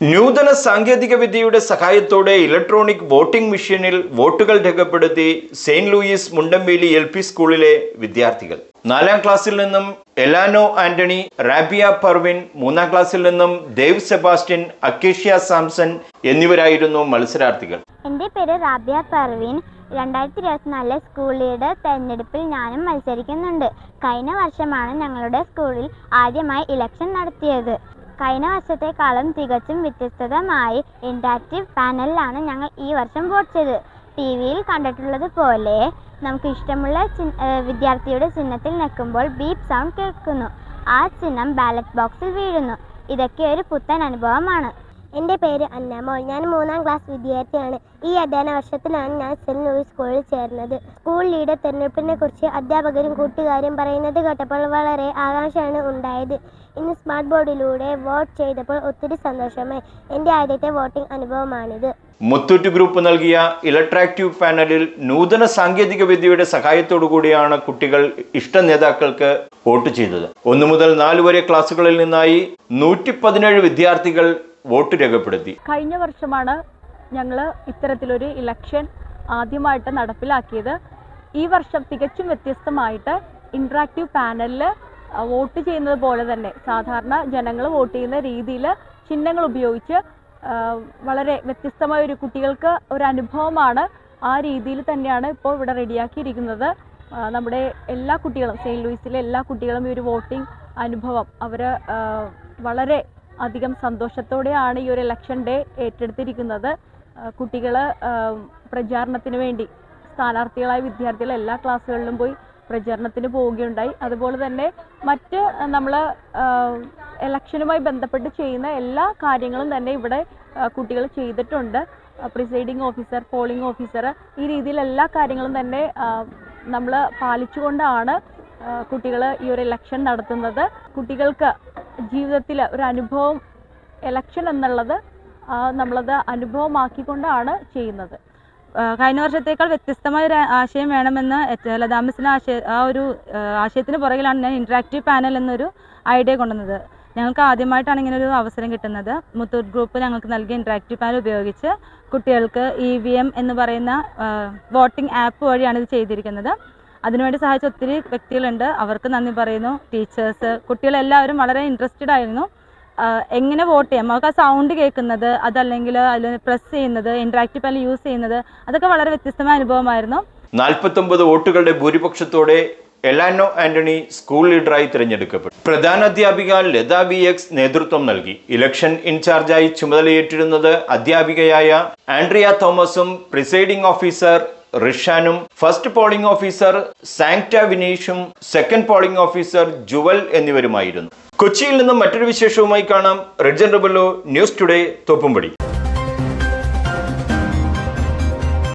നൂതന സാങ്കേതിക വിദ്യയുടെ സഹായത്തോടെ ഇലക്ട്രോണിക് വോട്ടിംഗ് മെഷീനിൽ വോട്ടുകൾ രേഖപ്പെടുത്തി സെയിന്റ് ലൂയിസ് മുണ്ടംവേലി LP സ്കൂളിലെ വിദ്യാർത്ഥികൾ. 4ാം ക്ലാസ്സിൽ നിന്നും എലാനോ ആന്റണി, റാബിയ പർവിൻ, 3ാം ക്ലാസ്സിൽ നിന്നും ദേവ് സെബാസ്റ്റ്യൻ, അക്കേഷ്യ സാംസൺ എന്നിവരായിരുന്നു മത്സരാർത്ഥികൾ. എൻ്റെ പേര് റാബിയ പർവിൻ. 2024 സ്കൂൾ ലീഡർ തെരഞ്ഞെടുപ്പിൽ ഞാനും മത്സരിക്കുന്നുണ്ട്. കഴിഞ്ഞ വർഷമാണ് ഞങ്ങളുടെ സ്കൂളിൽ ആദ്യമായി ഇലക്ഷൻ നടത്തിയത്. കഴിഞ്ഞ വർഷത്തെക്കാളും തികച്ചും വ്യത്യസ്തമായി ഇൻറ്ററാക്റ്റീവ് പാനലിലാണ് ഞങ്ങൾ ഈ വർഷം വോട്ട് ചെയ്തത്. TV-യിൽ കണ്ടിട്ടുള്ളത് പോലെ നമുക്ക് ഇഷ്ടമുള്ള വിദ്യാർത്ഥിയുടെ ചിഹ്നത്തിൽ നിൽക്കുമ്പോൾ ബീപ്പ് സൗണ്ട് കേൾക്കുന്നു. ആ ചിഹ്നം ബാലറ്റ് ബോക്സിൽ വീഴുന്നു. ഇതൊക്കെ ഒരു പുത്തൻ അനുഭവമാണ്. എൻ്റെ പേര് അന്നമോൾ. ഞാൻ 3ാം ക്ലാസ് വിദ്യാർത്ഥിയാണ്. ഈ അധ്യയന വർഷത്തിലാണ് ഞാൻ സെന്റ് ലൂയിസ് സ്കൂളിൽ ചേർന്നത്. സ്കൂൾ ലീഡർ തെരഞ്ഞെടുപ്പിനെ കുറിച്ച് അധ്യാപകരും കൂട്ടുകാരും പറയുന്നത് കേട്ടപ്പോൾ വളരെ ആകാംക്ഷയാണ് ഉണ്ടായത്. ഇന്ന് സ്മാർട്ട് ബോർഡിലൂടെ വോട്ട് ചെയ്തപ്പോൾ ഒത്തിരി സന്തോഷമായി. എൻ്റെ ആദ്യത്തെ വോട്ടിംഗ് അനുഭവമാണിത്. മുത്തൂറ്റ് ഗ്രൂപ്പ് നൽകിയ ഇലക്ട്രാക്റ്റീവ് പാനലിൽ നൂതന സാങ്കേതിക വിദ്യയുടെ സഹായത്തോടു കൂടിയാണ് കുട്ടികൾ ഇഷ്ട നേതാക്കൾക്ക് വോട്ട് ചെയ്തത്. 1 മുതൽ 4 വരെ ക്ലാസ്സുകളിൽ നിന്നായി 117 വിദ്യാർത്ഥികൾ വോട്ട് രേഖപ്പെടുത്തി. കഴിഞ്ഞ വർഷമാണ് ഞങ്ങൾ ഇത്തരത്തിലൊരു ഇലക്ഷൻ ആദ്യമായിട്ട് നടപ്പിലാക്കിയത്. ഈ വർഷം തികച്ചും വ്യത്യസ്തമായിട്ട് ഇൻറ്ററാക്റ്റീവ് പാനലിൽ വോട്ട് ചെയ്യുന്നത് പോലെ തന്നെ സാധാരണ ജനങ്ങൾ വോട്ട് ചെയ്യുന്ന രീതിയിൽ ചിഹ്നങ്ങൾ ഉപയോഗിച്ച് വളരെ വ്യത്യസ്തമായ ഒരു കുട്ടികൾക്ക് ഒരു അനുഭവമാണ്. ആ രീതിയിൽ തന്നെയാണ് ഇപ്പോൾ ഇവിടെ റെഡിയാക്കിയിരിക്കുന്നത്. നമ്മുടെ എല്ലാ കുട്ടികളും, സെയിന്റ് ലൂയിസിലെ എല്ലാ കുട്ടികളും ഈ ഒരു വോട്ടിംഗ് അനുഭവം അവർ വളരെ അധികം സന്തോഷത്തോടെയാണ് ഈ ഒരു ഇലക്ഷൻ ഡേ ഏറ്റെടുത്തിരിക്കുന്നത്. കുട്ടികൾ പ്രചാരണത്തിന് വേണ്ടി സ്ഥാനാർത്ഥികളായ വിദ്യാർത്ഥികൾ എല്ലാ ക്ലാസ്സുകളിലും പോയി പ്രചാരണത്തിന് പോവുകയുണ്ടായി. അതുപോലെ തന്നെ മറ്റ് നമ്മൾ ഇലക്ഷനുമായി ബന്ധപ്പെട്ട് ചെയ്യുന്ന എല്ലാ കാര്യങ്ങളും തന്നെ ഇവിടെ കുട്ടികൾ ചെയ്തിട്ടുണ്ട്. പ്രിസൈഡിംഗ് ഓഫീസർ, പോളിംഗ് ഓഫീസർ, ഈ രീതിയിൽ എല്ലാ കാര്യങ്ങളും തന്നെ നമ്മൾ പാലിച്ചുകൊണ്ടാണ് കുട്ടികൾ ഈ ഒരു ഇലക്ഷൻ നടത്തുന്നത്. കുട്ടികൾക്ക് ജീവിതത്തിൽ ഒരു അനുഭവം, ഇലക്ഷൻ എന്നുള്ളത് നമ്മളത് അനുഭവമാക്കിക്കൊണ്ടാണ് ചെയ്യുന്നത്. കഴിഞ്ഞ വർഷത്തേക്കാൾ വ്യത്യസ്തമായ ഒരു ആശയം വേണമെന്ന് ലതാ മിസ്സിന് ആശയത്തിന് പുറകിലാണ് ഞാൻ ഇൻറ്ററാക്റ്റീവ് പാനൽ എന്നൊരു ഐഡിയ കൊണ്ടുവന്നത്. ഞങ്ങൾക്ക് ആദ്യമായിട്ടാണ് ഇങ്ങനെ ഒരു അവസരം കിട്ടുന്നത്. മുത്തൂറ്റ് ഗ്രൂപ്പ് ഞങ്ങൾക്ക് നൽകിയ ഇൻറ്ററാക്റ്റീവ് പാനൽ ഉപയോഗിച്ച് കുട്ടികൾക്ക് EVM എന്ന് പറയുന്ന വോട്ടിംഗ് ആപ്പ് വഴിയാണ് ഇത് ചെയ്തിരിക്കുന്നത്. അതിനുവേണ്ടി സഹായിച്ച ഒത്തിരി വ്യക്തികളുണ്ട്. അവർക്ക് നന്ദി പറയുന്നു. ടീച്ചേഴ്സ്, കുട്ടികളെല്ലാവരും വളരെ ഇൻട്രസ്റ്റഡ് ആയിരുന്നു. എങ്ങനെ വോട്ട് ചെയ്യാം, നമുക്ക് ആ സൗണ്ട് കേൾക്കുന്നത്, അതല്ലെങ്കിൽ അതിൽ പ്രസ് ചെയ്യുന്നത്, ഇൻറ്ററാക്റ്റീവ് പാനൽ യൂസ് ചെയ്യുന്നത്, അതൊക്കെ വളരെ വ്യത്യസ്തമായ അനുഭവമായിരുന്നു. 49 വോട്ടുകളുടെ ഭൂരിപക്ഷത്തോടെ എലാനോ ആന്റണി സ്കൂൾ ലീഡറായി തിരഞ്ഞെടുക്കപ്പെട്ടു. പ്രധാനാധ്യാപിക ലതാ VX നേതൃത്വം നൽകി. ഇലക്ഷൻ ഇൻചാർജായി ചുമതലയേറ്റിരുന്നത് അധ്യാപികയായ ആൻഡ്രിയ തോമസും പ്രിസൈഡിംഗ് ഓഫീസർ റിഷാനും, ഫസ്റ്റ് പോളിംഗ് ഓഫീസർ സാങ്ക്ട വിനീഷും, സെക്കൻഡ് പോളിംഗ് ഓഫീസർ ജുവൽ എന്നിവരുമായിരുന്നു. കൊച്ചിയിൽ നിന്നും മറ്റൊരു വിശേഷവുമായി കാണാം. Ridgen Rebello, news today, Thoppumpady.